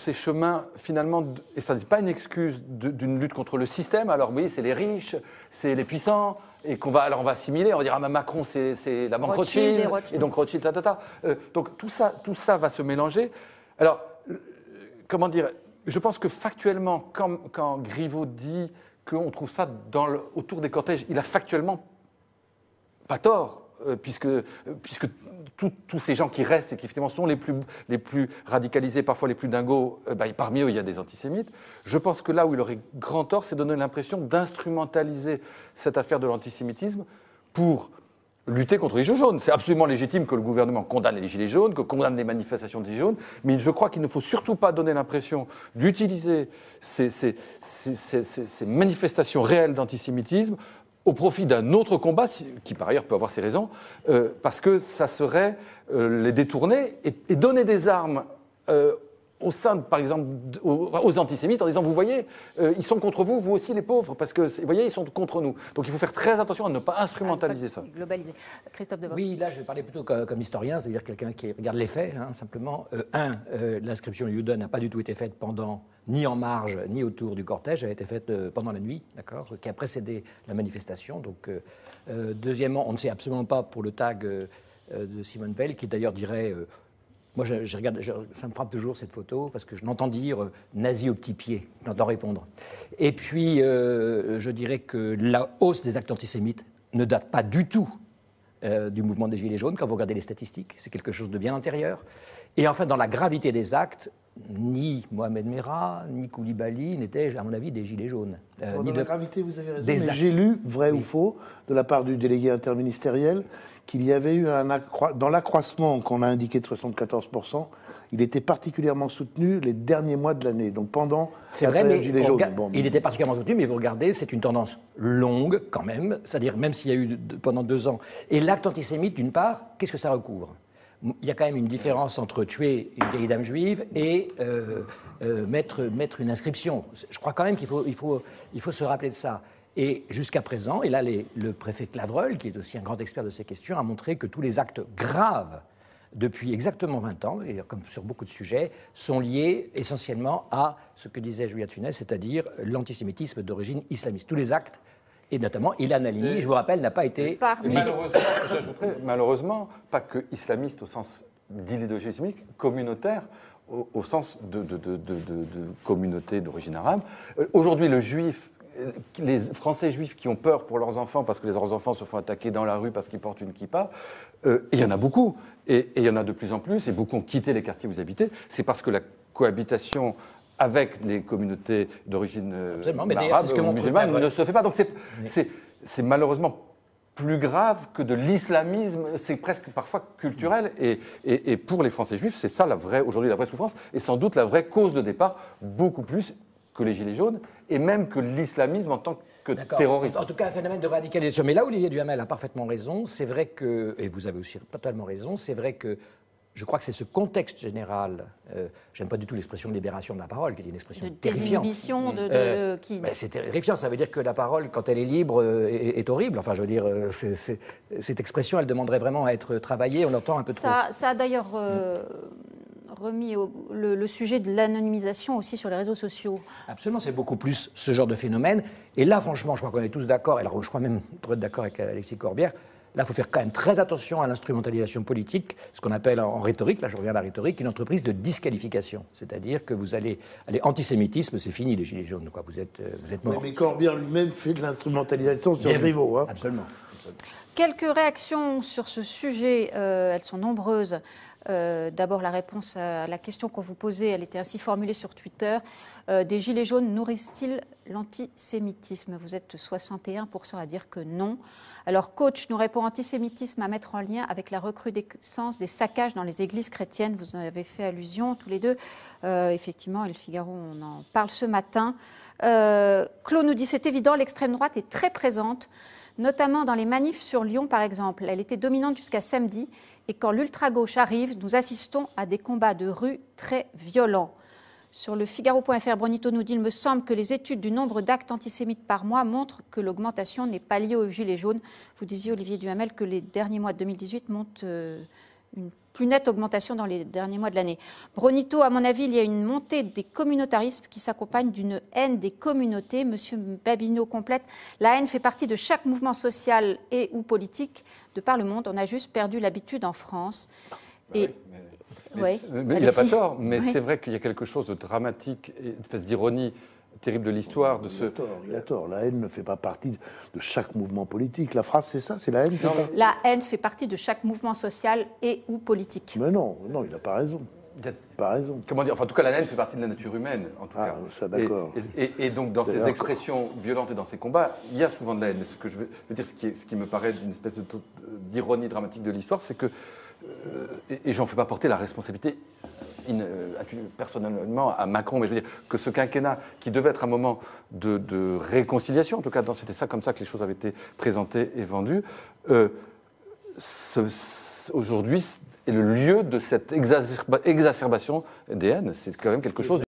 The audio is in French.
ces chemins, finalement, et ça n'est pas une excuse d'une lutte contre le système. Alors oui, c'est les riches, c'est les puissants, et on va assimiler, on va dire, ah, Macron, c'est la banque Rothschild, et donc Rothschild, donc tout ça va se mélanger. Alors, comment dire, je pense que factuellement, quand Griveaux dit qu'on trouve ça autour des cortèges, il a factuellement pas tort, puisque tous ces gens qui restent et qui effectivement sont les plus radicalisés, parfois les plus dingos, parmi eux il y a des antisémites. Je pense que là où il aurait grand tort, c'est donner l'impression d'instrumentaliser cette affaire de l'antisémitisme pour lutter contre les gilets jaunes. C'est absolument légitime que le gouvernement condamne les gilets jaunes, que condamne les manifestations des gilets jaunes, mais je crois qu'il ne faut surtout pas donner l'impression d'utiliser ces manifestations réelles d'antisémitisme au profit d'un autre combat, qui par ailleurs peut avoir ses raisons, parce que ça serait les détourner et donner des armes au sein, par exemple, aux antisémites en disant, vous voyez, ils sont contre vous, vous aussi les pauvres, parce que, vous voyez, ils sont contre nous. Donc il faut faire très attention à ne pas instrumentaliser ça. Globaliser. Christophe Devoe. Oui, là je vais parler plutôt comme historien, c'est-à-dire quelqu'un qui regarde les faits, simplement. L'inscription Juden n'a pas du tout été faite pendant, ni en marge, ni autour du cortège, elle a été faite pendant la nuit, d'accord, qui a précédé la manifestation. Donc, deuxièmement, on ne sait absolument pas pour le tag de Simone Veil, qui d'ailleurs dirait... moi, je regarde, ça me frappe toujours cette photo, parce que je n'entends dire nazi au petit pied, j'entends répondre. Et puis, je dirais que la hausse des actes antisémites ne date pas du tout du mouvement des Gilets jaunes, quand vous regardez les statistiques, c'est quelque chose de bien antérieur. Et enfin, dans la gravité des actes, ni Mohamed Merah, ni Koulibaly n'étaient, à mon avis, des Gilets jaunes. Dans la gravité, vous avez raison, mais j'ai lu, vrai ou faux, de la part du délégué interministériel, qu'il y avait eu dans l'accroissement qu'on a indiqué de 74%, il était particulièrement soutenu les derniers mois de l'année, donc pendant la période Gilets jaunes. Il était particulièrement soutenu, mais vous regardez, c'est une tendance longue quand même, c'est-à-dire même s'il y a eu pendant 2 ans. Et l'acte antisémite, d'une part, qu'est-ce que ça recouvre ? Il y a quand même une différence entre tuer une vieille dame juive et mettre une inscription. Je crois quand même qu'il faut se rappeler de ça. Et jusqu'à présent, et là le préfet Clavreul, qui est aussi un grand expert de ces questions, a montré que tous les actes graves depuis exactement 20 ans, et comme sur beaucoup de sujets, sont liés essentiellement à ce que disait Julia de Funès, c'est-à-dire l'antisémitisme d'origine islamiste. Tous les actes, et notamment Ilan Halimi, je vous rappelle, n'a pas été... Malheureusement, pas que islamiste au sens d'idéologie islamique, communautaire, au sens de communauté d'origine arabe. Aujourd'hui, le juif, les Français juifs qui ont peur pour leurs enfants parce que leurs enfants se font attaquer dans la rue parce qu'ils portent une kippa, il y en a beaucoup, et il y en a de plus en plus, et beaucoup ont quitté les quartiers où vous habitez, c'est parce que la cohabitation avec les communautés d'origine arabe ou musulmane ne se fait pas. Donc c'est malheureusement plus grave que de l'islamisme, c'est presque parfois culturel, et pour les Français juifs, c'est ça aujourd'hui la vraie souffrance, et sans doute la vraie cause de départ, beaucoup plus que les Gilets jaunes, et même que l'islamisme en tant que terrorisme. En tout cas, un phénomène de radicalisation. Mais là où Olivier Duhamel a parfaitement raison, c'est vrai que, et vous avez aussi totalement raison, c'est vrai que je crois que c'est ce contexte général, j'aime pas du tout l'expression de libération de la parole, qui est une expression terrifiante. C'est terrifiant, ça veut dire que la parole, quand elle est libre, est horrible. Enfin, je veux dire, cette expression, elle demanderait vraiment à être travaillée, on entend un peu trop. Ça a d'ailleurs remis le sujet de l'anonymisation aussi sur les réseaux sociaux. Absolument, c'est beaucoup plus ce genre de phénomène. Et là, franchement, je crois qu'on est tous d'accord, et alors je crois même pour être d'accord avec Alexis Corbière, là, il faut faire quand même très attention à l'instrumentalisation politique, ce qu'on appelle en rhétorique, là je reviens à la rhétorique, une entreprise de disqualification. C'est-à-dire que vous allez antisémitisme, c'est fini les Gilets jaunes, quoi. Vous êtes mort. Mais Corbière lui-même fait de l'instrumentalisation sur Griveaux. Absolument. Quelques réactions sur ce sujet, elles sont nombreuses. D'abord, la réponse à la question qu'on vous posait, elle était ainsi formulée sur Twitter. Des Gilets jaunes nourrissent-ils l'antisémitisme ? Vous êtes 61% à dire que non. Alors, coach nous répond antisémitisme à mettre en lien avec la recrudescence des saccages dans les églises chrétiennes. Vous en avez fait allusion tous les deux. Effectivement, et le Figaro, on en parle ce matin. Claude nous dit, c'est évident, l'extrême droite est très présente, notamment dans les manifs sur Lyon, par exemple. Elle était dominante jusqu'à samedi. Et quand l'ultra-gauche arrive, nous assistons à des combats de rue très violents. Sur le Figaro.fr, Brunito nous dit « Il me semble que les études du nombre d'actes antisémites par mois montrent que l'augmentation n'est pas liée aux Gilets jaunes. » Vous disiez, Olivier Duhamel, que les derniers mois de 2018 montrent une plus nette augmentation dans les derniers mois de l'année. Bronito, à mon avis, il y a une montée des communautarismes qui s'accompagne d'une haine des communautés. Monsieur Babineau complète, la haine fait partie de chaque mouvement social et ou politique de par le monde. On a juste perdu l'habitude en France. Et mais il n'a pas tort, mais c'est vrai qu'il y a quelque chose de dramatique, une espèce d'ironie terrible de l'histoire. Il a tort. La haine ne fait pas partie de chaque mouvement politique. La phrase, c'est ça, c'est la haine. La haine fait partie de chaque mouvement social et ou politique. Mais non, il n'a pas raison. Pas raison. Comment dire? Enfin, en tout cas, la haine fait partie de la nature humaine, en tout cas. Ça, d'accord. Et donc, dans ces expressions violentes et dans ces combats, il y a souvent de la haine. Mais ce que je veux dire, ce qui me paraît d'une espèce d'ironie dramatique de l'histoire, c'est que, et j'en fais pas porter la responsabilité personnellement à Macron, mais je veux dire que ce quinquennat, qui devait être un moment de réconciliation, en tout cas, c'était ça comme ça que les choses avaient été présentées et vendues, aujourd'hui est le lieu de cette exacerbation des haines. C'est quand même quelque chose